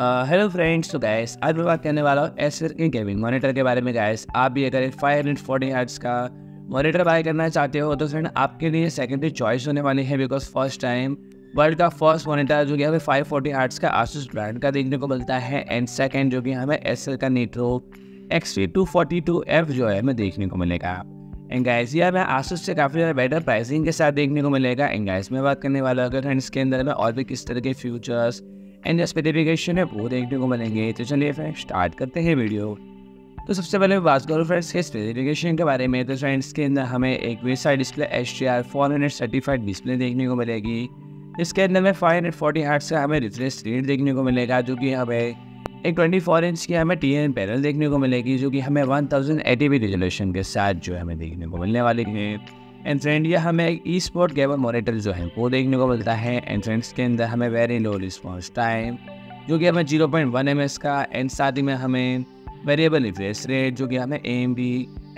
Hello friends, तो guys आज मैं बात करने वाला हूँ एसर के गेमिंग मॉनिटर के बारे में। गाइस आप भी अगर 540 हर्ट्ज का मॉनिटर बाय करना चाहते हो तो फ्रेंड आपके लिए सेकेंडरी चॉइस होने वाली है, बिकॉज फर्स्ट टाइम वर्ल्ड का फर्स्ट मॉनिटर जो कि हमें 540 हर्ट्ज का आसूस ब्रांड का देखने को मिलता है, एंड सेकेंड जो कि हमें एसर का नीट्रो XV242F जो है हमें देखने को मिलेगा। एंड गाइस ये हमें आसूस से काफ़ी ज़्यादा बेटर प्राइसिंग के साथ देखने को मिलेगा। एंड गाइस मैं बात करने वाला हूँ फ्रेंड्स के अंदर में और भी किस तरह के फीचर्स एंड जो स्पेसिफिकेशन है वो देखने को मिलेंगे। तो चलिए फ्रेंड्स स्टार्ट करते हैं वीडियो। तो सबसे पहले मैं बात करूँ फ्रेंड्स के स्पेसिफिकेशन के बारे में, तो फ्रेंड्स के अंदर हमें एक VESA DisplayHDR 400 सर्टिफाइड डिस्प्ले देखने को मिलेगी। इसके अंदर में 540 हर्ट्ज का हमें रिफ्रेश रेट देखने को मिलेगा, जो कि हमें एक 24 इंच की हमें TN पैनल देखने को मिलेगी, जो कि हमें 1080p रिजोल्यूशन के साथ जो है हमें देखने को मिलने वाली है। एंड फ्रेंड ये हमें एक eSports गेमर मॉनिटर जो है वो देखने को मिलता है। एंड फ्रेंड्स के अंदर हमें वेरी लो रिस्पॉन्स टाइम जो कि हमें 0.1 ms का, एंड साथ ही में हमें वेरिएबल रिफ्रेश रेट जो कि हमें AMD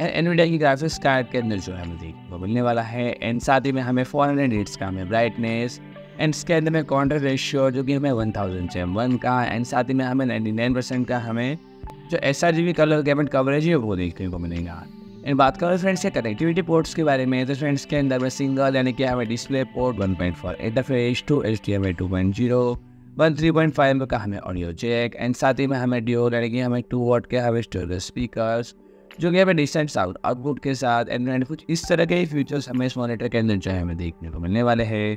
एंड NVIDIA की ग्राफिक्स कार्ड के अंदर जो है हमें देखने को मिलने वाला है। एंड साथ ही में हमें 400 निट्स का हमें ब्राइटनेस, एंड इसके अंदर में कॉन्ट्रास्ट रेशियो जो कि हमें 1000:1 का, एंड साथ ही में हमें 99% का हमें जो sRGB कलर गैमट कवरेज है वो देखने को मिलेगा। एंड बात करें फ्रेंड्स के कनेक्टिविटी पोर्ट्स के बारे में, तो फ्रेंड्स के अंदर में सिंगल यानी कि हमें DisplayPort 1.4 इंटरफेस, 2 HDMI 2.0, 3.5 का हमें ऑडियो जैक, एंड साथ ही में हमें ड्यूल यानी कि हमें 2 वाट के हमें स्टोरेज स्पीकर्स जो कि हमें डिसेंट साउंड आउटपुट के साथ, एंड कुछ इस तरह के फीचर्स हमें इस मॉनिटर के अंदर जो है हमें देखने को मिलने वाले हैं।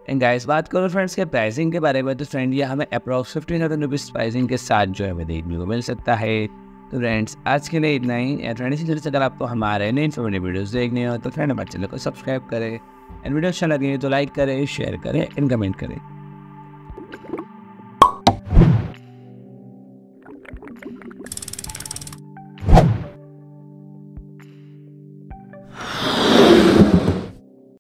एंड गाइस बात करो फ्रेंड्स के प्राइसिंग के बारे में, तो फ्रेंड ये हमें अप्रॉक्स 15,000 रुपीज़ प्राइसिंग के साथ जो है हमें देखने को मिल सकता है। तो फ्रेंड्स आज के लिए इतना ही। एंड फ्रेंड्स इसी तरह से अगर आपको हमारे नए इन्फॉर्मेटिव वीडियोस देखने हो तो फ्रेंड हमारे चैनल को सब्सक्राइब करें, एंड वीडियो अच्छा लगे तो लाइक करें, शेयर करें एंड कमेंट करें।